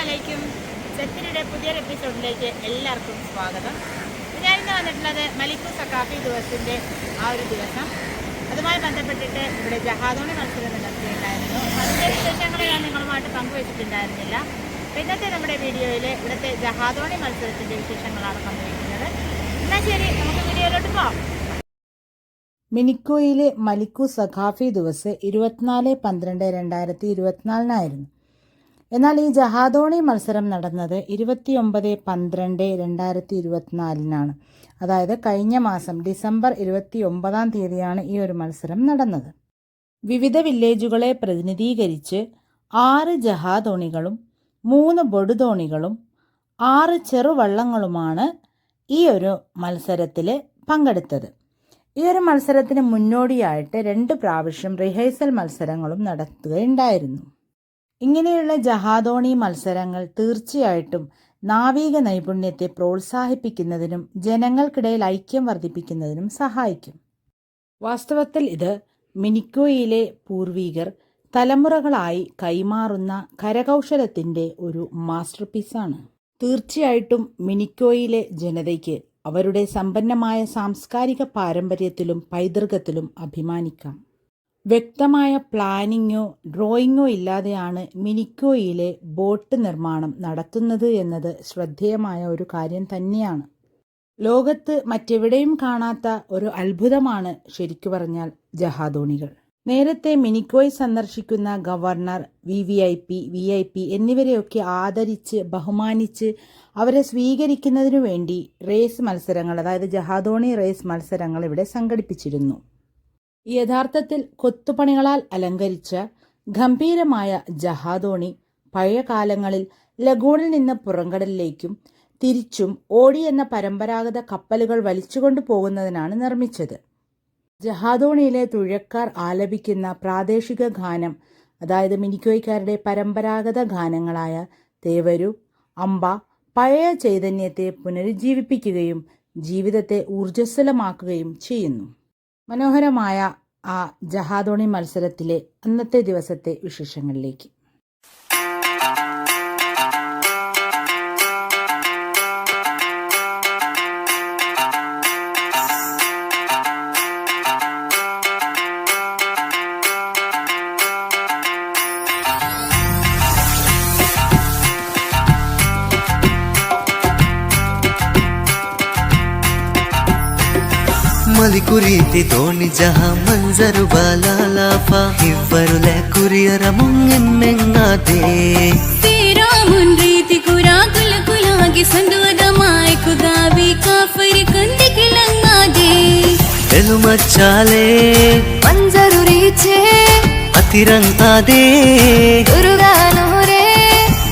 അലൈക്കും. സെറ്റിനിയുടെ പുതിയൊരു എപ്പിസോഡിലേക്ക് എല്ലാവർക്കും സ്വാഗതം. ഞാനിന്ന് വന്നിട്ടുള്ളത് മലിക്കു സക്കാഫി ദിവസത്തിൻ്റെ ആ ഒരു ദിവസം, അതുമായി ബന്ധപ്പെട്ടിട്ട് ഇവിടെ ജഹാദോണി മത്സരം നടത്തിയിട്ടുണ്ടായിരുന്നു. അതിൻ്റെ വിശേഷങ്ങൾ ഞാൻ നിങ്ങളുമായിട്ട് പങ്കുവച്ചിട്ടുണ്ടായിരുന്നില്ല. ഇന്നത്തെ നമ്മുടെ വീഡിയോയിൽ ഇവിടുത്തെ ജഹാദോണി മത്സരത്തിൻ്റെ വിശേഷങ്ങളാണ് പങ്കുവയ്ക്കുന്നത്. എന്നാൽ ശരി, നമുക്ക് വീഡിയോയിലോട്ട് പോകാം. മിനിക്കോയിലെ മലിക്കു സഖാഫി ദിവസ് 24/12/2024 എന്നാൽ ഈ ജഹാദോണി മത്സരം നടന്നത് 29/12/2024 അതായത് കഴിഞ്ഞ മാസം ഡിസംബർ 29 ഈ ഒരു മത്സരം നടന്നത്. വിവിധ വില്ലേജുകളെ പ്രതിനിധീകരിച്ച് 6 ജഹാദോണികളും 3 ബൊടുദോണികളും 6 ചെറുവള്ളങ്ങളുമാണ് ഈ ഒരു മത്സരത്തിൽ പങ്കെടുത്തത്. ഈ ഒരു മത്സരത്തിന് മുന്നോടിയായിട്ട് 2 പ്രാവശ്യം റിഹേഴ്സൽ മത്സരങ്ങളും നടത്തുകയുണ്ടായിരുന്നു. ഇങ്ങനെയുള്ള ജഹാദോണി മത്സരങ്ങൾ തീർച്ചയായിട്ടും നാവിക നൈപുണ്യത്തെ പ്രോത്സാഹിപ്പിക്കുന്നതിനും ജനങ്ങൾക്കിടയിൽ ഐക്യം വർദ്ധിപ്പിക്കുന്നതിനും സഹായിക്കും. വാസ്തവത്തിൽ ഇത് മിനിക്കോയിലെ പൂർവികർ തലമുറകളായി കൈമാറുന്ന കരകൗശലത്തിൻ്റെ ഒരു മാസ്റ്റർപീസാണ്. തീർച്ചയായിട്ടും മിനിക്കോയിലെ ജനതയ്ക്ക് അവരുടെ സമ്പന്നമായ സാംസ്കാരിക പാരമ്പര്യത്തിലും പൈതൃകത്തിലും അഭിമാനിക്കാം. വ്യക്തമായ പ്ലാനിങ്ങോ ഡ്രോയിങ്ങോ ഇല്ലാതെയാണ് മിനിക്കോയിലെ ബോട്ട് നിർമ്മാണം നടത്തുന്നത് എന്നത് ശ്രദ്ധേയമായ ഒരു കാര്യം തന്നെയാണ്. ലോകത്ത് മറ്റെവിടെയും കാണാത്ത ഒരു അത്ഭുതമാണ് ശരിക്കു പറഞ്ഞാൽ ജഹാദോണികൾ. നേരത്തെ മിനിക്കോയ് സന്ദർശിക്കുന്ന ഗവർണർ, VIP എന്നിവരെയൊക്കെ ആദരിച്ച് ബഹുമാനിച്ച് അവരെ സ്വീകരിക്കുന്നതിനു വേണ്ടി റേസ് മത്സരങ്ങൾ, അതായത് ജഹാദോണി റേസ് മത്സരങ്ങൾ ഇവിടെ സംഘടിപ്പിച്ചിരുന്നു. യഥാർത്ഥത്തിൽ കൊത്തുപണികളാൽ അലങ്കരിച്ച ഗംഭീരമായ ജഹാദോണി പഴയ കാലങ്ങളിൽ ലഗൂണിൽ നിന്ന് പുറംകടലിലേക്കും തിരിച്ചും ഓടി എന്ന പരമ്പരാഗത കപ്പലുകൾ വലിച്ചുകൊണ്ടു പോകുന്നതിനാണ് നിർമ്മിച്ചത്. ജഹാദോണിയിലെ തുഴക്കാർ ആലപിക്കുന്ന പ്രാദേശിക ഗാനം, അതായത് മിനിക്കോയ്ക്കാരുടെ പരമ്പരാഗത ഗാനങ്ങളായ തേവരു, അമ്പ പഴയ ചൈതന്യത്തെ പുനരുജ്ജീവിപ്പിക്കുകയും ജീവിതത്തെ ഊർജ്ജസ്വലമാക്കുകയും ചെയ്യുന്നു. മനോഹരമായ ആ ജഹാദോണി മത്സരത്തിലെ അന്നത്തെ ദിവസത്തെ വിശേഷങ്ങളിലേക്ക്. మలికురీతి తోని జహా మంజరు బాలాలాఫా ఇవ్వరులే కురియర ముంగెమ్మెంగాదే శ్రీరామున్ రీతి కురాకుల కులాగి సందువదమాయకు గావి కాఫరి కందికి లంగాదే ఎలుమచ్చాలే మంజరు రీచే అతిరంగాదే దుర్గానోరే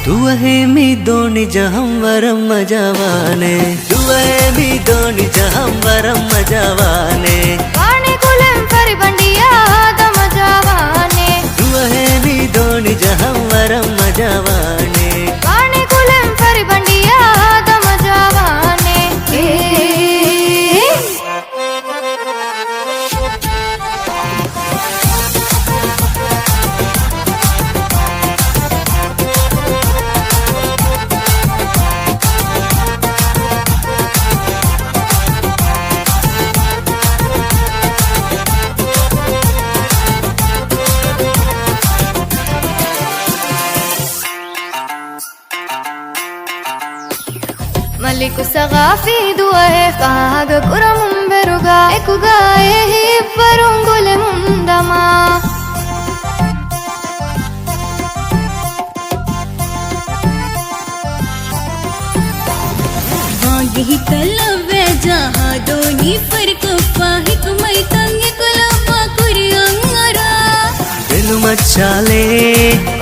दुहे मी दोनी जहम वरम मजावाने दुहे मी दोनी जहम वरम मजावाने वाणे कुलम फरी बंडिया दम मजावाने दुहे मी दोनी जहम वरम मजावाने वाणे कुलम फरी बंडिया दम मजावाने మలికు సగాఫీ దువహే కాగ కురముం బెరుగా ఎక్కుగా ఏహి పరుంగులె ముందమా ఆగి తలవే జహాదోని ఫర్కఫా హిక్మై తంగి కులఫా కురియంగరా ఎలుమచ్చాలే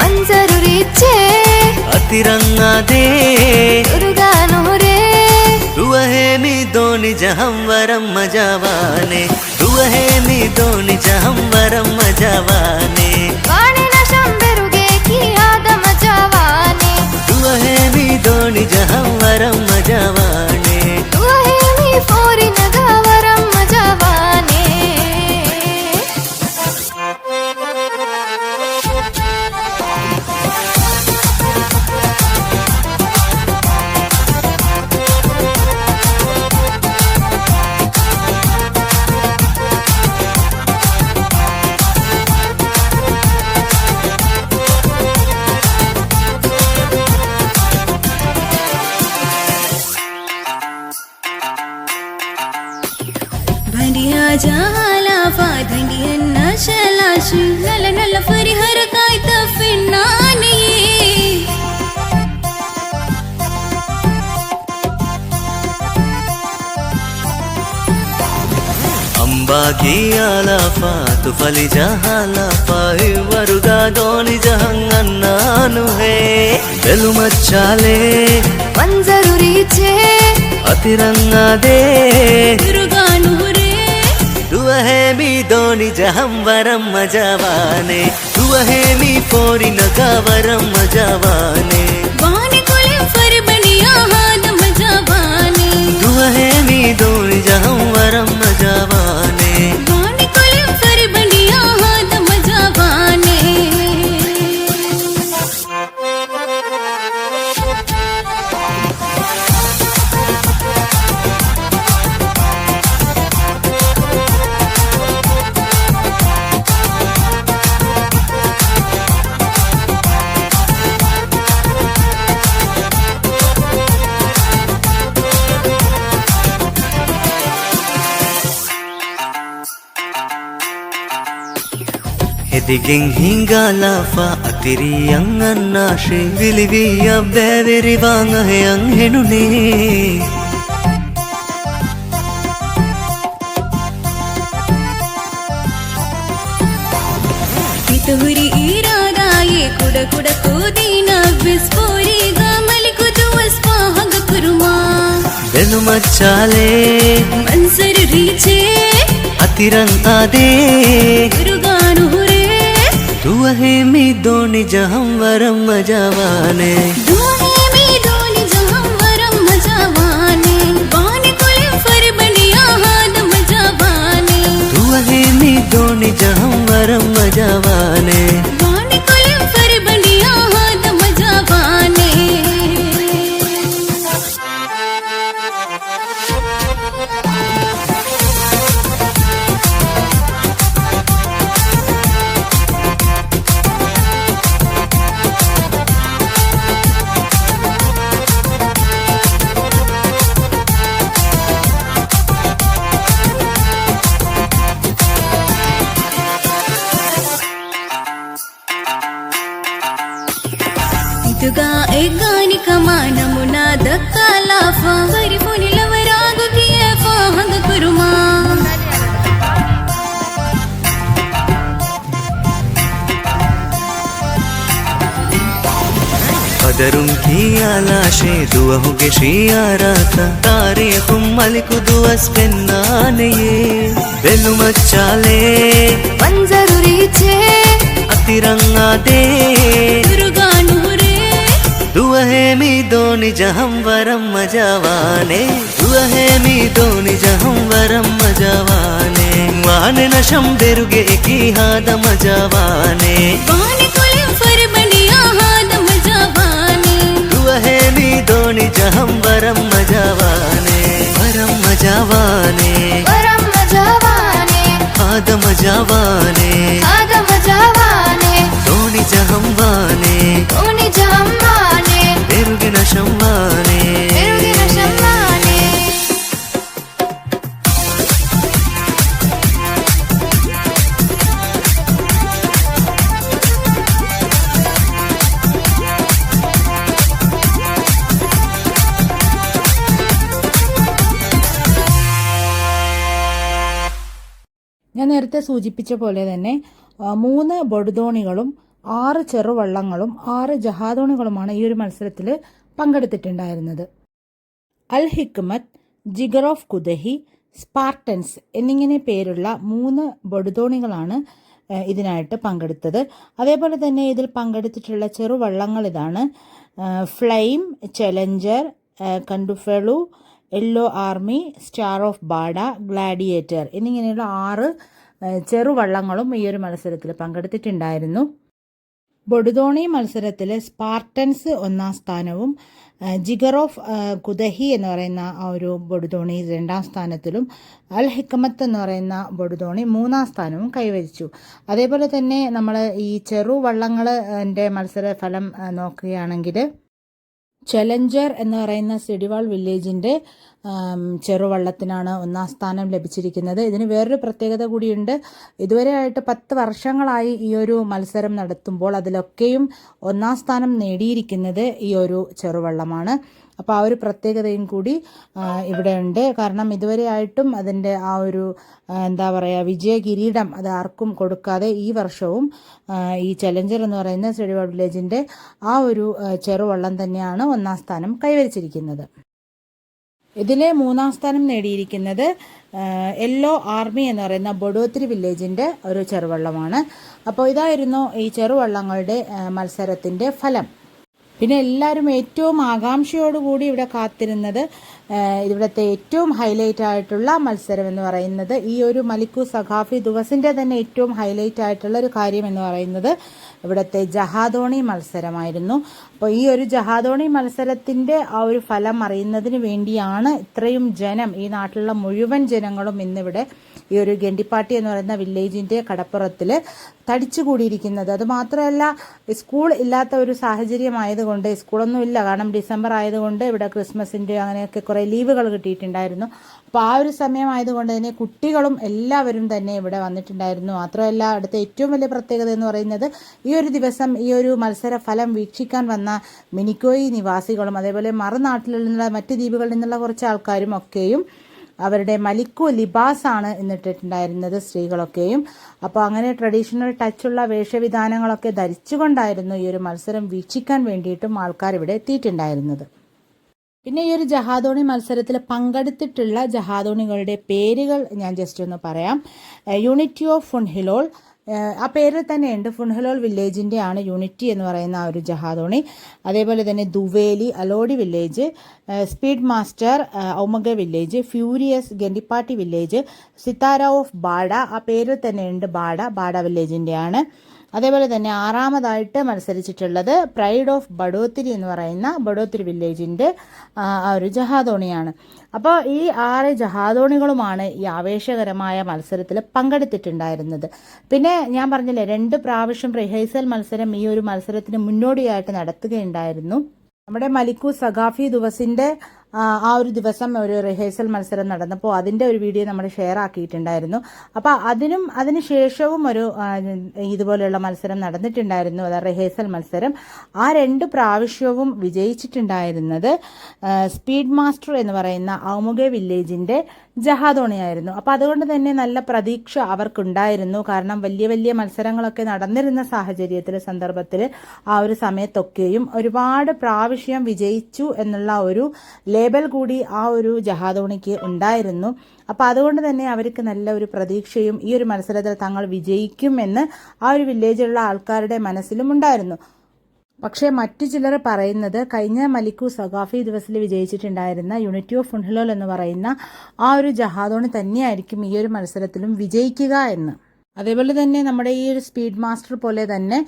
మంజరు రీచే అతిరంగాదే దుర్గానోరే दुहे मी दोनी जहम वरम मजावाने दुहे मी दोनी जहम वरम मजावाने वाणे नशम बेरुगे की आदम जवाने दुहे मी दोनी जहम वरम मजावाने दुहे मी फोरी नगा वरम मजावाने ಕಿಯಾಲಾಫ ತುಫಲಿ ಜಹಾಲಾಫ ಇವರುಗ ದೋಣಿ ಜಹಂಗನ್ನಾನು ಹೇ ಬೆಲು ಮಚ್ಚಾಲೆ ಮಂಜರು ರೀಚೆ ಅತಿರಂಗದೇ ತಿರುಗಾನು ರೇ दुआ है मी दोनी जहम वरम मजावाने दुआ है मी पोरी नगावरम मजावाने वाने कोले फर बनिया हाद मजावाने दुआ है मी दोनी जहम वरम मजावाने वाने कोले फर बनिया हाद मजावाने ಎದಿಗೆಂ ಹಿಂಗಾಲಾಫ ಅತಿರಿ ಅಂಗನ್ನಾಶೆ ವಿಲಿವಿಯ ಬೇವೆರಿ ವಾಂಗ ಹೆ ಅಂಗೆನುನೇ ಇತುಹುರಿ ಇರಾದಾಯೆ ಕುಡ ಕುಡ ಕೋದಿನ ವಿಸ್ಫೋರಿ ಗಮಲಿ ಕುದು ವಸ್ಪಾಹಗ ಕುರುಮಾ ಬೆಲು ಮಚ್ಚಾಲೆ ಮಂಸರು ರೀಚೆ ಅತಿರಂಗದೇ ತಿರುಗಾನು ರೇ दुआ है मी दोनी जहम वरम मजावाने दुआ में दोनी जहां वरम मजावाने वाने कोले फर बनिया हाद मजावाने दुआ है मी दोनी जहम वरम मजावाने वाने कोले फर बनिया हाद मजावाने ಇದುಗಾ ಎಗಾನಿ ಕಮಾನ ಮುನಾದ ಕಾಲಾಫ ಬರಿ ಫೋನಿಲವರಾಗು ಕಿಯಫ ಹಂಗ ಕುರುಮಾ कदरुम कियालाशे दुआहुगे शियारात तारीखुम मलिकु दुअस पेन्नाने बेलु मच्चाले ಮಂಜರು ರೀಚೆ अतिरंगादे ತಿರುಗಾನು ರೇ दुआ है मी दोनी जहम वरम मजावाने दुआ है मी दोनी जहम वरम मजावाने वाने नशम बेरुगे की हाद मजावाने वाने कोले फर बनिया हाद मजावाने दुआ है मी दोनी जहम वरम मजावाने वरम मजावाने वरम मजावाने हाद मजावाने हाद मजावाने दोनी जहम वाने दोनी जहांवाने बेरुगे नशम वाने ತಿರುಗಿನ ಶಮ್ಮಾನೆ ഞാൻ നേരത്തെ സൂചിപ്പിച്ച പോലെ തന്നെ 3 ബൊടുദോണികളും 6 ചെറുവള്ളങ്ങളും 6 ജഹാദോണികളുമാണ് ഈ ഒരു മത്സരത്തിൽ പങ്കെടുത്തിട്ടുണ്ടായിരുന്നത്. അൽ ഹിക്മത്ത്, ജിഗർ ഓഫ് കുദഹി, സ്പാർട്ടൻസ് എന്നിങ്ങനെ പേരുള്ള 3 ബൊടുദോണികളാണ് ഇതിനായിട്ട് പങ്കെടുത്തത്. അതേപോലെ തന്നെ ഇതിൽ പങ്കെടുത്തിട്ടുള്ള ചെറുവള്ളങ്ങൾ ഇതാണ്: ഫ്ലെയിം, ചലഞ്ചർ, കണ്ടുഫെളു, യെല്ലോ ആർമി, സ്റ്റാർ ഓഫ് ബാഡ, ഗ്ലാഡിയേറ്റർ എന്നിങ്ങനെയുള്ള 6 ചെറുവള്ളങ്ങളും ഈ ഒരു മത്സരത്തിൽ പങ്കെടുത്തിട്ടുണ്ടായിരുന്നു. ബൊടുദോണി മത്സരത്തിൽ സ്പാർട്ടൻസ് 1ാം സ്ഥാനവും ജിഗർ ഓഫ് കുദഹി എന്ന് പറയുന്ന ആ ഒരു ബൊടുദോണി 2ാം സ്ഥാനത്തിലും അൽ ഹിക്മത്ത് എന്ന് പറയുന്ന ബൊടുദോണി 3ാം സ്ഥാനവും കൈവരിച്ചു. അതേപോലെ തന്നെ നമ്മൾ ഈ ചെറുവള്ളങ്ങളുടെ മത്സര ഫലം നോക്കുകയാണെങ്കിൽ ചലഞ്ചർ എന്ന് പറയുന്ന സിഡിവാൾ വില്ലേജിൻ്റെ ചെറുവള്ളത്തിനാണ് ഒന്നാം സ്ഥാനം ലഭിച്ചിരിക്കുന്നത്. ഇതിന് വേറൊരു പ്രത്യേകത കൂടിയുണ്ട്. ഇതുവരെയായിട്ട് 10 വർഷങ്ങളായി ഈ ഒരു മത്സരം നടത്തുമ്പോൾ അതിലൊക്കെയും ഒന്നാം സ്ഥാനം നേടിയിരിക്കുന്നത് ഈ ഒരു ചെറുവള്ളമാണ്. അപ്പോൾ ആ ഒരു പ്രത്യേകതയും കൂടി ഇവിടെ ഉണ്ട്. കാരണം ഇതുവരെയായിട്ടും അതിൻ്റെ ആ ഒരു എന്താ പറയുക വിജയ കിരീടം അത് ആർക്കും കൊടുക്കാതെ ഈ വർഷവും ഈ ചലഞ്ചർ എന്ന് പറയുന്ന സെഡിവാഡ് വില്ലേജിൻ്റെ ആ ഒരു ചെറുവള്ളം തന്നെയാണ് ഒന്നാം സ്ഥാനം കൈവരിച്ചിരിക്കുന്നത്. ഇതിലെ 3-ാം സ്ഥാനം നേടിയിരിക്കുന്നത് യെല്ലോ ആർമി എന്ന് പറയുന്ന ബഡോത്തിരി വില്ലേജിൻ്റെ ഒരു ചെറുവള്ളമാണ്. അപ്പോൾ ഇതായിരുന്നു ഈ ചെറുവള്ളങ്ങളുടെ മത്സരത്തിൻ്റെ ഫലം. പിന്നെ എല്ലാവരും ഏറ്റവും ആകാംക്ഷയോടുകൂടി ഇവിടെ കാത്തിരുന്നത് ഇവിടുത്തെ ഏറ്റവും ഹൈലൈറ്റ് ആയിട്ടുള്ള മത്സരം എന്ന് പറയുന്നത് ഈ ഒരു മലിക്കു സഖാഫി ദിവസിൻ്റെ തന്നെ ഏറ്റവും ഹൈലൈറ്റ് ആയിട്ടുള്ള ഒരു കാര്യം എന്ന് പറയുന്നത് ഇവിടുത്തെ ജഹാദോണി മത്സരമായിരുന്നു. അപ്പോൾ ഈ ഒരു ജഹാദോണി മത്സരത്തിൻ്റെ ആ ഒരു ഫലം അറിയുന്നതിന് വേണ്ടിയാണ് ഇത്രയും ജനം, ഈ നാട്ടിലുള്ള മുഴുവൻ ജനങ്ങളും ഇന്നിവിടെ ഈ ഒരു ഗണ്ടിപ്പാട്ടി എന്ന് പറയുന്ന വില്ലേജിൻ്റെ കടപ്പുറത്തിൽ തടിച്ചുകൂടിയിരിക്കുന്നത്. അതുമാത്രമല്ല, സ്കൂൾ ഇല്ലാത്ത ഒരു സാഹചര്യമായതുകൊണ്ട്, സ്കൂളൊന്നും ഇല്ല, കാരണം ഡിസംബർ ആയതുകൊണ്ട് ഇവിടെ ക്രിസ്മസിൻ്റെ അങ്ങനെയൊക്കെ കുറേ ലീവുകൾ കിട്ടിയിട്ടുണ്ടായിരുന്നു. അപ്പോൾ ആ ഒരു സമയമായതുകൊണ്ട് തന്നെ കുട്ടികളും എല്ലാവരും തന്നെ ഇവിടെ വന്നിട്ടുണ്ടായിരുന്നു. മാത്രമല്ല, അടുത്ത ഏറ്റവും വലിയ പ്രത്യേകത എന്ന് പറയുന്നത് ഈ ഒരു ദിവസം ഈ ഒരു മത്സര ഫലം വീക്ഷിക്കാൻ വന്ന മിനിക്കോയി നിവാസികളും അതേപോലെ മറുനാട്ടിൽ നിന്നുള്ള മറ്റ് ദ്വീപുകളിൽ നിന്നുള്ള കുറച്ച് ആൾക്കാരും ഒക്കെയും അവരുടെ മലിക്കു ലിബാസാണ് ഇന്നിട്ടിട്ടുണ്ടായിരുന്നത്, സ്ത്രീകളൊക്കെയും. അപ്പോൾ അങ്ങനെ ട്രഡീഷണൽ ടച്ചുള്ള വേഷവിധാനങ്ങളൊക്കെ ധരിച്ചുകൊണ്ടായിരുന്നു ഈ ഒരു മത്സരം വീക്ഷിക്കാൻ വേണ്ടിയിട്ടും ആൾക്കാർ ഇവിടെ എത്തിയിട്ടുണ്ടായിരുന്നത്. പിന്നെ ഈ ഒരു ജഹാദോണി മത്സരത്തിൽ പങ്കെടുത്തിട്ടുള്ള ജഹാദോണികളുടെ പേരുകൾ ഞാൻ ജസ്റ്റ് ഒന്ന് പറയാം. യൂണിറ്റി ഓഫ് ഫുൺഹിലോൾ, ആ പേരിൽ തന്നെയുണ്ട്. ഫുൺഹിലോൾ വില്ലേജിൻ്റെ ആണ് യൂണിറ്റി എന്ന് പറയുന്ന ആ ഒരു ജഹാദോണി. അതേപോലെ തന്നെ ദുവേലി അലോഡി വില്ലേജ്, സ്പീഡ് മാസ്റ്റർ ഔമഗ വില്ലേജ്, ഫ്യൂരിയസ് ഗണ്ടിപ്പാട്ടി വില്ലേജ്, സിത്താര ഓഫ് ബാഡ, ആ പേരിൽ തന്നെയുണ്ട്, ബാഡ വില്ലേജിൻ്റെ ആണ്. അതേപോലെ തന്നെ 6ാമതായിട്ട് മത്സരിച്ചിട്ടുള്ളത് പ്രൈഡ് ഓഫ് ബഡോത്തിരി എന്ന് പറയുന്ന ബഡോത്തിരി വില്ലേജിൻ്റെ ആ ഒരു ജഹാദോണിയാണ്. അപ്പോൾ ഈ 6 ജഹാദോണികളുമാണ് ഈ ആവേശകരമായ മത്സരത്തിൽ പങ്കെടുത്തിട്ടുണ്ടായിരുന്നത്. പിന്നെ ഞാൻ പറഞ്ഞില്ലേ, 2 പ്രാവശ്യം റിഹേഴ്സൽ മത്സരം ഈ ഒരു മത്സരത്തിന് മുന്നോടിയായിട്ട് നടത്തുകയുണ്ടായിരുന്നു. നമ്മുടെ മലിക്കു സഖാഫി ദിവസിൻ്റെ ആ ഒരു ദിവസം ഒരു റിഹേഴ്സൽ മത്സരം നടന്നപ്പോൾ അതിൻ്റെ ഒരു വീഡിയോ നമ്മൾ ഷെയർ ആക്കിയിട്ടുണ്ടായിരുന്നു. അപ്പോൾ അതിന് ശേഷവും ഒരു ഇതുപോലെയുള്ള മത്സരം നടന്നിട്ടുണ്ടായിരുന്നു, അത് റിഹേഴ്സൽ മത്സരം. ആ 2 പ്രാവശ്യവും വിജയിച്ചിട്ടുണ്ടായിരുന്നത് സ്പീഡ് മാസ്റ്റർ എന്ന് പറയുന്ന ഔമുഗെ വില്ലേജിൻ്റെ ജഹാദോണിയായിരുന്നു. അപ്പോൾ അതുകൊണ്ട് തന്നെ നല്ല പ്രതീക്ഷ അവർക്കുണ്ടായിരുന്നു. കാരണം വലിയ വലിയ മത്സരങ്ങളൊക്കെ നടന്നിരുന്ന സന്ദർഭത്തിൽ ആ ഒരു സമയത്തൊക്കെയും ഒരുപാട് പ്രാവശ്യം വിജയിച്ചു എന്നുള്ള ഒരു ലേബൽ കൂടി ആ ഒരു ജഹാദോണിക്ക് ഉണ്ടായിരുന്നു. അപ്പോൾ അതുകൊണ്ട് തന്നെ അവർക്ക് നല്ല ഒരു പ്രതീക്ഷയും ഈ ഒരു മത്സരത്തിൽ തങ്ങൾ വിജയിക്കുമെന്ന് ആ ഒരു വില്ലേജിലുള്ള ആൾക്കാരുടെ മനസ്സിലും ഉണ്ടായിരുന്നു. പക്ഷേ മറ്റു ചിലർ പറയുന്നത് കഴിഞ്ഞ മലിക്കു സഖാഫി ദിവസിൽ വിജയിച്ചിട്ടുണ്ടായിരുന്ന യൂണിറ്റി ഓഫ് ഫുൺഹിലോൾ എന്ന് പറയുന്ന ആ ഒരു ജഹാദോണി തന്നെയായിരിക്കും ഈ ഒരു മത്സരത്തിലും വിജയിക്കുക എന്ന്. അതേപോലെ തന്നെ നമ്മുടെ ഈ ഒരു സ്പീഡ് മാസ്റ്റർ പോലെ തന്നെ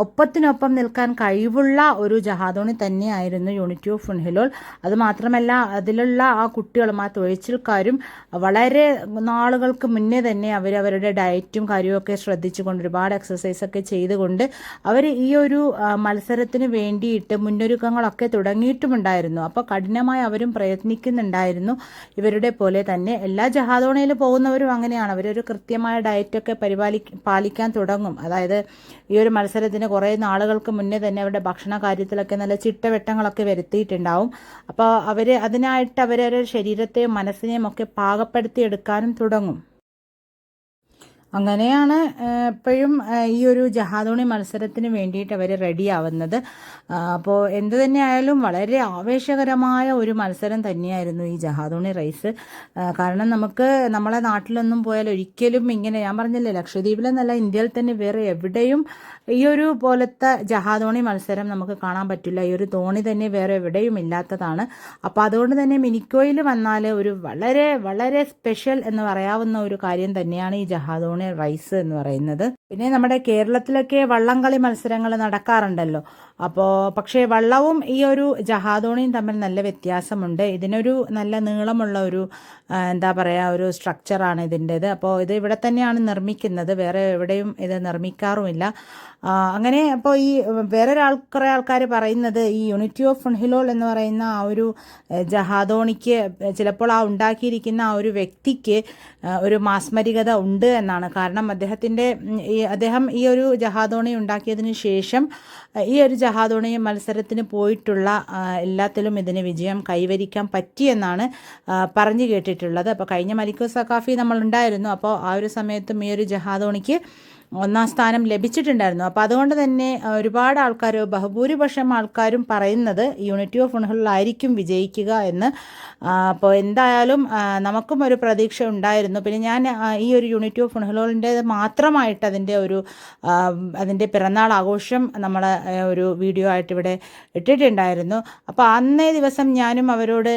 ഒപ്പത്തിനൊപ്പം നിൽക്കാൻ കഴിവുള്ള ഒരു ജഹാദോണി തന്നെയായിരുന്നു യൂണിറ്റി ഓഫ് ഫുൺഹിലോൾ. അതുമാത്രമല്ല, അതിലുള്ള ആ കുട്ടികളും ആ തുഴച്ചിൽക്കാരും വളരെ നാളുകൾക്ക് മുന്നേ തന്നെ അവരവരുടെ ഡയറ്റും കാര്യമൊക്കെ ശ്രദ്ധിച്ചുകൊണ്ട് ഒരുപാട് എക്സസൈസൊക്കെ ചെയ്തുകൊണ്ട് അവർ ഈ ഒരു മത്സരത്തിന് വേണ്ടിയിട്ട് മുന്നൊരുക്കങ്ങളൊക്കെ തുടങ്ങിയിട്ടുമുണ്ടായിരുന്നു. അപ്പോൾ കഠിനമായി അവരും പ്രയത്നിക്കുന്നുണ്ടായിരുന്നു. ഇവരുടെ പോലെ തന്നെ എല്ലാ ജഹാദോണിയിൽ പോകുന്നവരും അങ്ങനെയാണ്, അവരൊരു കൃത്യമായ ഡയറ്റൊക്കെ പാലിക്കാൻ തുടങ്ങും. അതായത് ഈ ഒരു മത്സരത്തിന് കുറേ നാളുകൾക്ക് മുന്നേ തന്നെ അവരുടെ ഭക്ഷണ കാര്യത്തിലൊക്കെ നല്ല ചിട്ടവട്ടങ്ങളൊക്കെ വരുത്തിയിട്ടുണ്ടാവും. അപ്പോൾ അവർ അതിനായിട്ട് അവരവരുടെ ശരീരത്തെയും മനസ്സിനെയും ഒക്കെ പാകപ്പെടുത്തിയെടുക്കാനും തുടങ്ങും. അങ്ങനെയാണ് എപ്പോഴും ഈ ഒരു ജഹാദോണി മത്സരത്തിന് വേണ്ടിയിട്ട് അവർ റെഡിയാവുന്നത്. അപ്പോൾ എന്തു തന്നെയായാലും വളരെ ആവേശകരമായ ഒരു മത്സരം തന്നെയായിരുന്നു ഈ ജഹാദോണി റേസ്. കാരണം നമുക്ക് നമ്മളെ നാട്ടിലൊന്നും പോയാൽ ഒരിക്കലും ഇങ്ങനെ, ഞാൻ പറഞ്ഞില്ലേ, ലക്ഷദ്വീപിലെന്നല്ല ഇന്ത്യയിൽ തന്നെ വേറെ എവിടെയും ഈ ഒരു പോലത്തെ ജഹാദോണി മത്സരം നമുക്ക് കാണാൻ പറ്റില്ല. ഈ ഒരു തോണി തന്നെ വേറെ എവിടെയും ഇല്ലാത്തതാണ്. അപ്പോൾ അതുകൊണ്ട് തന്നെ മിനിക്കോയിൽ വന്നാൽ ഒരു വളരെ വളരെ സ്പെഷ്യൽ എന്ന് പറയാവുന്ന ഒരു കാര്യം തന്നെയാണ് ഈ ജഹാദോണി റൈസ് എന്ന് പറയുന്നത്. പിന്നെ നമ്മുടെ കേരളത്തിലൊക്കെ വള്ളംകളി മത്സരങ്ങൾ നടക്കാറുണ്ടല്ലോ. അപ്പോൾ പക്ഷേ വള്ളവും ഈ ഒരു ജഹാദോണിയും തമ്മിൽ നല്ല വ്യത്യാസമുണ്ട്. ഇതിനൊരു നല്ല നീളമുള്ള ഒരു എന്താ പറയുക ഒരു സ്ട്രക്ചറാണ് ഇതിൻ്റേത്. അപ്പോൾ ഇത് ഇവിടെ തന്നെയാണ് നിർമ്മിക്കുന്നത്, വേറെ എവിടെയും ഇത് നിർമ്മിക്കാറുമില്ല. അങ്ങനെ അപ്പോൾ ഈ കുറേ ആൾക്കാർ പറയുന്നത് ഈ യൂണിറ്റി ഓഫ് ഫുൺഹിലോൾ എന്ന് പറയുന്ന ആ ഒരു ജഹാദോണിക്ക് ചിലപ്പോൾ ആ ഉണ്ടാക്കിയിരിക്കുന്ന ആ ഒരു വ്യക്തിക്ക് ഒരു മാസ്മരികത ഉണ്ട് എന്നാണ്. കാരണം അദ്ദേഹം ഈ ഒരു ജഹാദോണി ഉണ്ടാക്കിയതിന് ശേഷം ഈ ഒരു ജഹാദോണി മത്സരത്തിന് പോയിട്ടുള്ള എല്ലാത്തിലും ഇതിന് വിജയം കൈവരിക്കാൻ പറ്റിയെന്നാണ് പറഞ്ഞു കേട്ടിട്ടുള്ളത്. അപ്പോൾ കഴിഞ്ഞ മലിക്കു സഖാഫി നമ്മളുണ്ടായിരുന്നു, അപ്പോൾ ആ ഒരു സമയത്തും ഈ ഒരു ജഹാദോണിക്ക് 1ാം സ്ഥാനം ലഭിച്ചിട്ടുണ്ടായിരുന്നു. അപ്പോൾ അതുകൊണ്ട് തന്നെ ഒരുപാട് ആൾക്കാർ, ബഹുഭൂരിപക്ഷം ആൾക്കാരും പറയുന്നത് യൂണിറ്റി ഓഫ് ഫുൺഹിലോളായിരിക്കും വിജയിക്കുക എന്ന്. അപ്പോൾ എന്തായാലും നമുക്കും ഒരു പ്രതീക്ഷ ഉണ്ടായിരുന്നു. പിന്നെ ഞാൻ ഈ ഒരു യൂണിറ്റി ഓഫ് ഫുൺഹിലോളിൻ്റെ മാത്രമായിട്ട് അതിൻ്റെ പിറന്നാൾ ആഘോഷം നമ്മൾ ഒരു വീഡിയോ ആയിട്ട് ഇവിടെ ഇട്ടിട്ടുണ്ടായിരുന്നു. അപ്പോൾ അന്നേ ദിവസം ഞാനും അവരോട്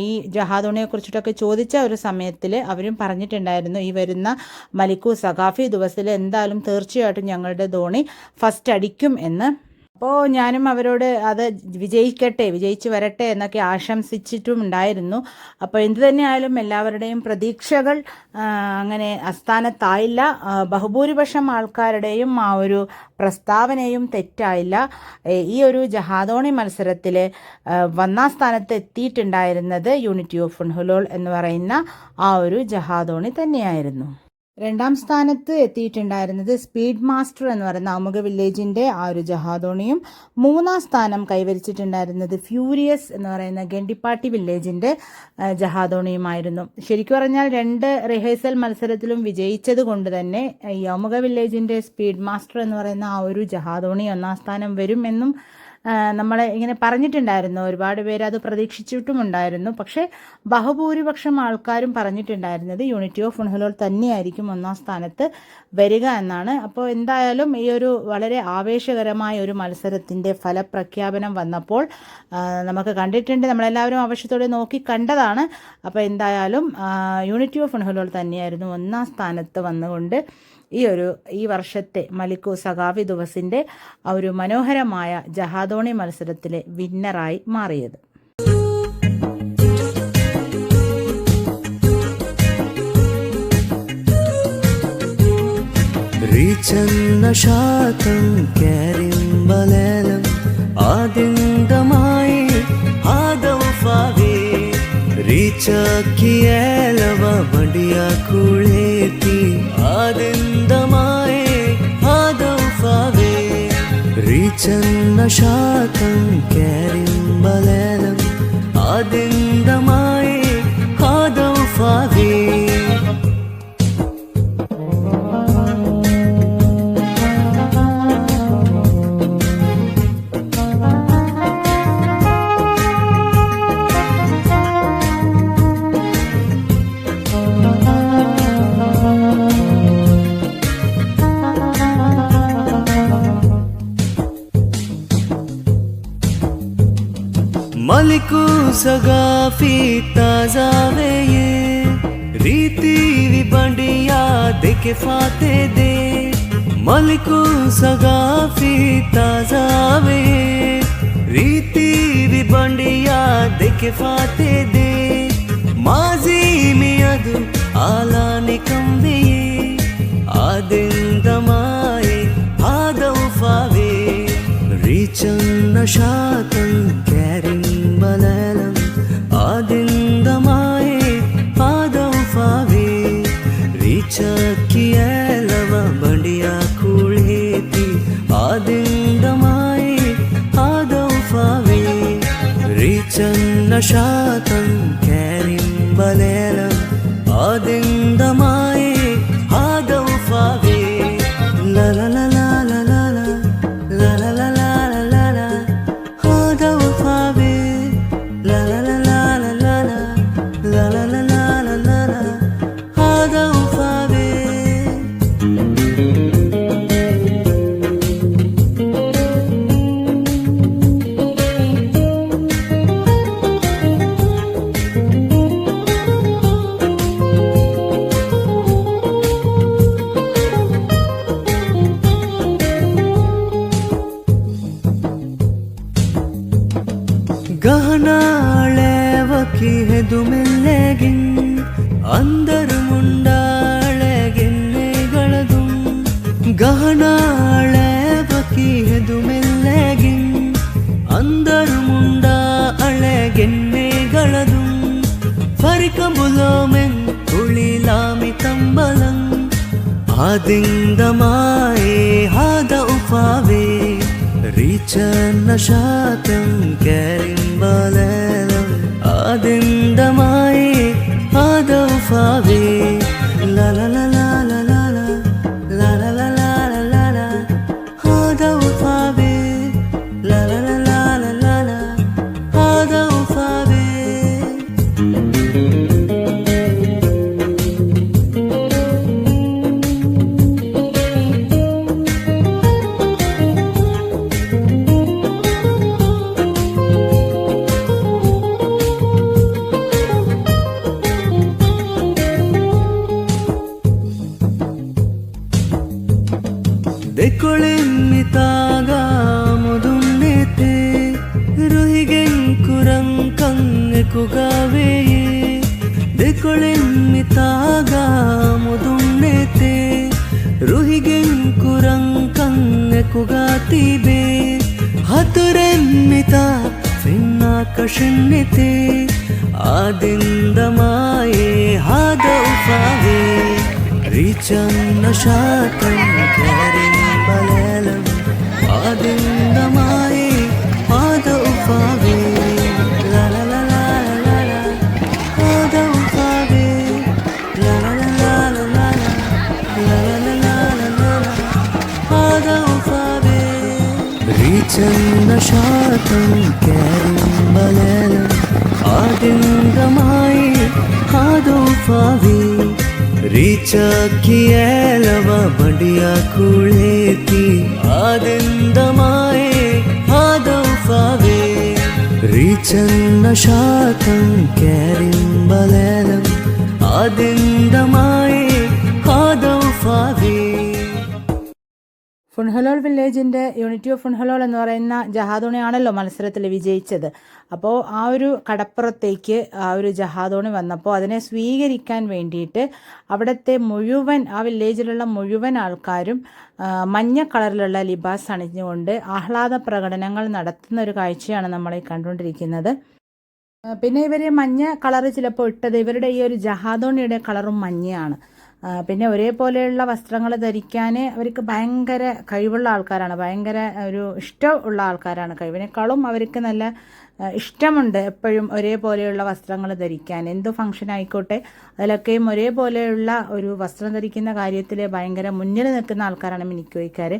ഈ ജഹാദോണിയെ കുറിച്ചിട്ടൊക്കെ ചോദിച്ച ഒരു സമയത്തിൽ അവരും പറഞ്ഞിട്ടുണ്ടായിരുന്നു ഈ വരുന്ന മലിക്കു സഖാഫി ദിവസത്തിൽ എന്തായാലും തീർച്ചയായിട്ടും ഞങ്ങളുടെ ധോണി ഫസ്റ്റ് അടിക്കും എന്ന്. അപ്പോൾ ഞാനും അവരോട് അത് വിജയിച്ചു വരട്ടെ എന്നൊക്കെ ആശംസിച്ചിട്ടും ഉണ്ടായിരുന്നു. അപ്പോൾ എന്തു തന്നെയായാലും എല്ലാവരുടെയും പ്രതീക്ഷകൾ അങ്ങനെ അസ്ഥാനത്തായില്ല. ബഹുഭൂരിപക്ഷം ആൾക്കാരുടെയും ആ ഒരു പ്രസ്താവനയും തെറ്റായില്ല. ഈ ഒരു ജഹാദോണി മത്സരത്തിൽ 1ാം സ്ഥാനത്ത് എത്തിയിട്ടുണ്ടായിരുന്നത് യൂണിറ്റി ഓഫ് ഫുൺഹിലോൾ എന്ന് പറയുന്ന ആ ഒരു ജഹാദോണി തന്നെയായിരുന്നു. 2ാം സ്ഥാനത്ത് എത്തിയിട്ടുണ്ടായിരുന്നത് സ്പീഡ് മാസ്റ്റർ എന്ന് പറയുന്ന അമുഖ വില്ലേജിൻ്റെ ആ ഒരു ജഹാദോണിയും 3ാം സ്ഥാനം കൈവരിച്ചിട്ടുണ്ടായിരുന്നത് ഫ്യൂരിയസ് എന്ന് പറയുന്ന ഗണ്ടിപ്പാട്ടി വില്ലേജിൻ്റെ ജഹാദോണിയുമായിരുന്നു. ശരിക്കും പറഞ്ഞാൽ 2 റിഹേഴ്സൽ മത്സരത്തിലും വിജയിച്ചത് കൊണ്ട് തന്നെ ഈ അമുഖ വില്ലേജിൻ്റെ സ്പീഡ് മാസ്റ്റർ എന്ന് പറയുന്ന ആ ഒരു ജഹാദോണി 1ാം സ്ഥാനം വരും എന്നും നമ്മൾ ഇങ്ങനെ പറഞ്ഞിട്ടുണ്ടായിരുന്നു. ഒരുപാട് പേര് അത് പ്രതീക്ഷിച്ചിട്ടുമുണ്ടായിരുന്നു. പക്ഷേ ബഹുഭൂരിപക്ഷം ആൾക്കാരും പറഞ്ഞിട്ടുണ്ടായിരുന്നത് യൂണിറ്റി ഓഫ് ഫുൺഹിലോൾ തന്നെയായിരിക്കും 1ാം സ്ഥാനത്ത് വരിക എന്നാണ്. അപ്പോൾ എന്തായാലും ഈ ഒരു വളരെ ആവേശകരമായ ഒരു മത്സരത്തിൻ്റെ ഫലപ്രഖ്യാപനം വന്നപ്പോൾ നമുക്ക് കണ്ടിട്ടുണ്ട്, നമ്മളെല്ലാവരും ആവേശത്തോടെ നോക്കി കണ്ടതാണ്. അപ്പോൾ എന്തായാലും യൂണിറ്റി ഓഫ് ഫുൺഹിലോൾ തന്നെയായിരുന്നു 1ാം സ്ഥാനത്ത് വന്നുകൊണ്ട് ഈ വർഷത്തെ മലിക്കു സഖാഫി ദിവസിൻ്റെ ആ ഒരു മനോഹരമായ ജഹാദോണി മത്സരത്തിലെ വിന്നറായി മാറിയത്. റീച്ചന്നശാതം കരിമ്പലലം ആദിന്ദമായി ആദൗഫാവേ റീച്ചക്കിയലവ ബണ്ടിയ കുളേത്തി ആദിന്ദമായി ആദൗഫാവേ റീച്ചന്നശാതം കരിമ്പലലം ആദിന്ദമായി ആദൗഫാവേ मलिकु सगाफी ताजावे ये रीति विबंडिया देखे फाते दे मलिकु सगाफी ताजावे रीति विबंडिया देखे फाते दे माजी मियदु आला निकंबे आदिंदमाए आदौफावे रीचन्नशातं കരിമ്പലലം ആദിന്ദമായി ആദൗഫാവേ റീച്ചക്കിയലവ ബണ്ടിയ കുളേത്തി ആദിന്ദമായി ആദൗഫാവേ റീച്ചന്നശാതം കരിമ്പലലം ആദിന്ദമായി ആദൗഫാവേ ലലലല ഗഹനാളേവക്കി ഹെതുമെല്ലെഗിൻ അന്തർമുണ്ടാളെഗെന്നെകളതും ഗഹനാളേവക്കി ഹെതുമെല്ലെഗിൻ അന്തർമുണ്ടാളെഗെന്നെകളതും ഫരികബുലോമെൻ കുളിലാമി തമ്പലം ആദിന്ദമായി ഹാദ ഉഫാവേ റീച്ചന്ന ശാതം കരിമ്പലം ആദിന്ദമായി ഹാദ ഉഫാവേ ലാ ലാ ലാ ലാ ലാ ലാ ലാ ലാ ലാ ലാ ലാ ലാ ഹാദ ഉഫാവേ ലാ ലാ ലാ ലാ ലാ ലാ ഹാദ ഉഫാവേ. Dekolimitaga mudunnete ruhigen kurang kange kugave Dekolimitaga mudunnete ruhigen kurang kange kugatibe Haturemmita finna kashinnete adindamaye hada ufave Richanna shatam കരിമ്പലം ആദിന്ദമായി ഹാദ ഉഫാവേ ലാ ലാ ലാ ലാ ലാ ലാ ഹാദ ഉഫാവേ ലാ ലാ ലാ ലാ ലാ ലാ ലാ ലാ ലാ ഹാദ ഉഫാവേ റീചന്ന ശാതം കരിമ്പലം ആദിന്ദമായി ഹാദ ഉഫാവേ ರೀಚಾಕಿಯೇಲವ ಬಡಿಯ ಕುಳೇತಿ ಆದಿಂದಮಾಯೆ ಹಾದೌಫಾವೇ ರೀಚನ್ನ ಶಾತಂ കരിമ്പലം ആദിന്ദമായെ ഹാദൗഫാവേ. ഫുൺഹലോൾ വില്ലേജിൻ്റെ യൂണിറ്റി ഓഫ് ഫുൺഹലോൾ എന്ന് പറയുന്ന ജഹാദോണിയാണല്ലോ മത്സരത്തിൽ വിജയിച്ചത്. അപ്പോൾ ആ ഒരു കടപ്പുറത്തേക്ക് ആ ഒരു ജഹാദോണി വന്നപ്പോൾ അതിനെ സ്വീകരിക്കാൻ വേണ്ടിയിട്ട് അവിടുത്തെ മുഴുവൻ ആ വില്ലേജിലുള്ള മുഴുവൻ ആൾക്കാരും മഞ്ഞ കളറിലുള്ള ലിബാസ് അണിഞ്ഞുകൊണ്ട് ആഹ്ലാദ പ്രകടനങ്ങൾ നടത്തുന്ന ഒരു കാഴ്ചയാണ് നമ്മൾ ഈ കണ്ടുകൊണ്ടിരിക്കുന്നത്. പിന്നെ ഇവർ മഞ്ഞ കളറ് ചിലപ്പോൾ ഇട്ടത് ഇവരുടെ ഈ ഒരു ജഹാദോണിയുടെ കളറും മഞ്ഞയാണ്. പിന്നെ ഒരേപോലെയുള്ള വസ്ത്രങ്ങൾ ധരിക്കാൻ അവർക്ക് ഭയങ്കര കഴിവുള്ള ആൾക്കാരാണ്, ഭയങ്കര ഒരു ഇഷ്ടമുള്ള ആൾക്കാരാണ്. കഴിവിനേക്കാളും അവർക്ക് നല്ല ഇഷ്ടമുണ്ട് എപ്പോഴും ഒരേപോലെയുള്ള വസ്ത്രങ്ങൾ ധരിക്കാൻ. എന്ത് ഫംഗ്ഷൻ ആയിക്കോട്ടെ അതിലൊക്കെയും ഒരേപോലെയുള്ള ഒരു വസ്ത്രം ധരിക്കുന്ന കാര്യത്തിൽ ഭയങ്കര മുന്നിൽ നിൽക്കുന്ന ആൾക്കാരാണ് മിനിക്കോയ്ക്കാർ.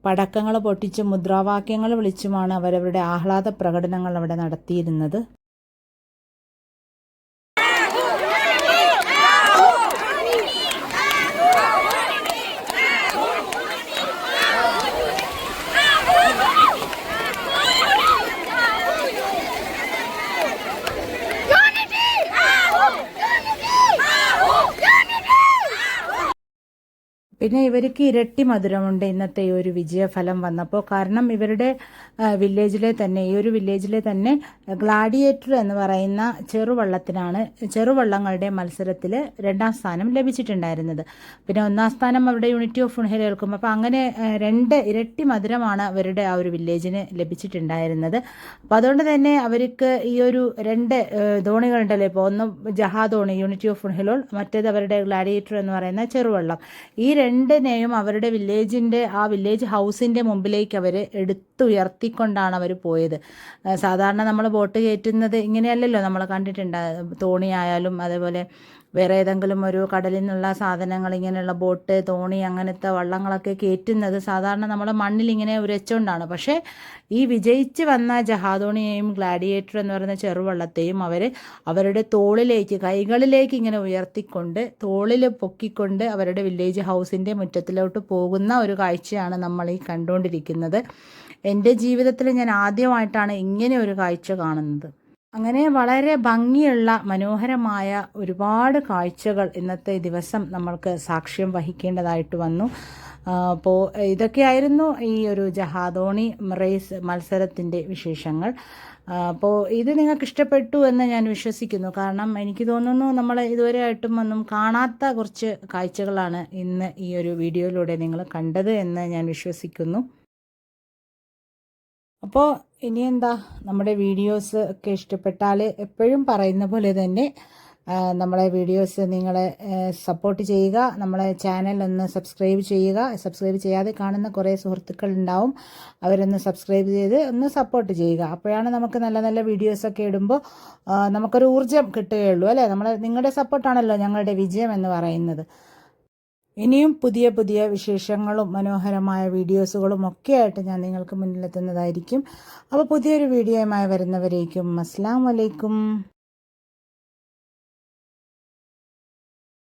പടക്കങ്ങൾ പൊട്ടിച്ചും മുദ്രാവാക്യങ്ങൾ വിളിച്ചുമാണ് അവരവരുടെ ആഹ്ലാദ പ്രകടനങ്ങൾ അവിടെ നടത്തിയിരുന്നത്. പിന്നെ ഇവർക്ക് ഇരട്ടി മധുരമുണ്ട് ഇന്നത്തെ ഈ ഒരു വിജയഫലം വന്നപ്പോൾ. കാരണം ഇവരുടെ വില്ലേജിലെ തന്നെ ഈ ഒരു വില്ലേജിലെ തന്നെ ഗ്ലാഡിയേറ്റർ എന്ന് പറയുന്ന ചെറുവള്ളങ്ങളുടെ മത്സരത്തിൽ 2ാം സ്ഥാനം ലഭിച്ചിട്ടുണ്ടായിരുന്നത്. പിന്നെ 1ാം സ്ഥാനം അവരുടെ യൂണിറ്റി ഓഫ് ഫുൺഹലോൾക്കും. അപ്പോൾ അങ്ങനെ 2 ഇരട്ടി മധുരമാണ് അവരുടെ ആ ഒരു വില്ലേജിന് ലഭിച്ചിട്ടുണ്ടായിരുന്നത്. അപ്പോൾ അതുകൊണ്ട് തന്നെ അവർക്ക് ഈ ഒരു 2 ധോണികളുണ്ടല്ലോ. ഇപ്പോൾ ഒന്ന് ജഹാദോണി യൂണിറ്റി ഓഫ് ഫുൺഹലോൾ, മറ്റേത് അവരുടെ ഗ്ലാഡിയേറ്റർ എന്ന് പറയുന്ന ചെറുവള്ളം. ഈ 2നെയും അവരുടെ വില്ലേജിൻ്റെ ആ വില്ലേജ് ഹൗസിൻ്റെ മുമ്പിലേക്ക് അവർ എടുത്തുയർത്തിക്കൊണ്ടാണ് അവർ പോയത്. സാധാരണ നമ്മൾ ബോട്ട് കയറ്റുന്നത് ഇങ്ങനെയല്ലല്ലോ നമ്മൾ കണ്ടിട്ടുണ്ട്. തോണിയായാലും അതേപോലെ വേറെ ഏതെങ്കിലും ഒരു കടലിൽ നിന്നുള്ള സാധനങ്ങൾ ഇങ്ങനെയുള്ള ബോട്ട്, തോണി, അങ്ങനത്തെ വള്ളങ്ങളൊക്കെ കയറ്റുന്നത് സാധാരണ നമ്മൾ മണ്ണിൽ ഇങ്ങനെ ഉരച്ചുകൊണ്ടാണ്. പക്ഷേ ഈ വിജയിച്ച് വന്ന ജഹാദോണിയെയും ഗ്ലാഡിയേറ്റർ എന്ന് പറയുന്ന ചെറുവള്ളത്തെയും അവരുടെ തോളിലേക്ക്, കൈകളിലേക്ക് ഇങ്ങനെ ഉയർത്തിക്കൊണ്ട് തോളിൽ പൊക്കിക്കൊണ്ട് അവരുടെ വില്ലേജ് ഹൗസിൻ്റെ മുറ്റത്തിലോട്ട് പോകുന്ന ഒരു കാഴ്ചയാണ് നമ്മൾ ഈ കണ്ടുകൊണ്ടിരിക്കുന്നത്. എൻ്റെ ജീവിതത്തിൽ ഞാൻ ആദ്യമായിട്ടാണ് ഇങ്ങനെ ഒരു കാഴ്ച കാണുന്നത്. അങ്ങനെ വളരെ ഭംഗിയുള്ള മനോഹരമായ ഒരുപാട് കാഴ്ചകൾ ഇന്നത്തെ ദിവസം നമ്മൾക്ക് സാക്ഷ്യം വഹിക്കേണ്ടതായിട്ട് വന്നു. അപ്പോൾ ഇതൊക്കെയായിരുന്നു ഈ ഒരു ജഹാദോണി റേസ് മത്സരത്തിൻ്റെ വിശേഷങ്ങൾ. അപ്പോൾ ഇത് നിങ്ങൾക്ക് ഇഷ്ടപ്പെട്ടു എന്ന് ഞാൻ വിശ്വസിക്കുന്നു. കാരണം എനിക്ക് തോന്നുന്നു നമ്മൾ ഇതുവരെ ആയിട്ടും ഒന്നും കാണാത്ത കുറച്ച് കാഴ്ചകളാണ് ഇന്ന് ഈ ഒരു വീഡിയോയിലൂടെ നിങ്ങൾ കണ്ടത് എന്ന് ഞാൻ വിശ്വസിക്കുന്നു. അപ്പോൾ ഇനി എന്താ, നമ്മുടെ വീഡിയോസ് ഒക്കെ ഇഷ്ടപ്പെട്ടാൽ എപ്പോഴും പറയുന്ന പോലെ തന്നെ നമ്മളെ വീഡിയോസ് നിങ്ങളെ സപ്പോർട്ട് ചെയ്യുക. നമ്മളെ ചാനൽ ഒന്ന് സബ്സ്ക്രൈബ് ചെയ്യുക. സബ്സ്ക്രൈബ് ചെയ്യാതെ കാണുന്ന കുറേ സുഹൃത്തുക്കൾ ഉണ്ടാവും, അവരൊന്ന് സബ്സ്ക്രൈബ് ചെയ്ത് ഒന്ന് സപ്പോർട്ട് ചെയ്യുക. അപ്പോഴാണ് നമുക്ക് നല്ല നല്ല വീഡിയോസൊക്കെ ഇടുമ്പോൾ നമുക്കൊരു ഊർജ്ജം കിട്ടുകയുള്ളൂ അല്ലേ. നിങ്ങളുടെ സപ്പോർട്ടാണല്ലോ ഞങ്ങളുടെ വിജയം എന്ന് പറയുന്നത്. ഇനിയും പുതിയ പുതിയ വിശേഷങ്ങളും മനോഹരമായ വീഡിയോസുകളും ഒക്കെ ആയിട്ട് ഞാൻ നിങ്ങൾക്ക് മുന്നിലെത്തുന്നതായിരിക്കും. അപ്പോൾ പുതിയൊരു വീഡിയോയുമായി വരുന്നവരേക്കും അസ്സലാമു അലൈക്കും.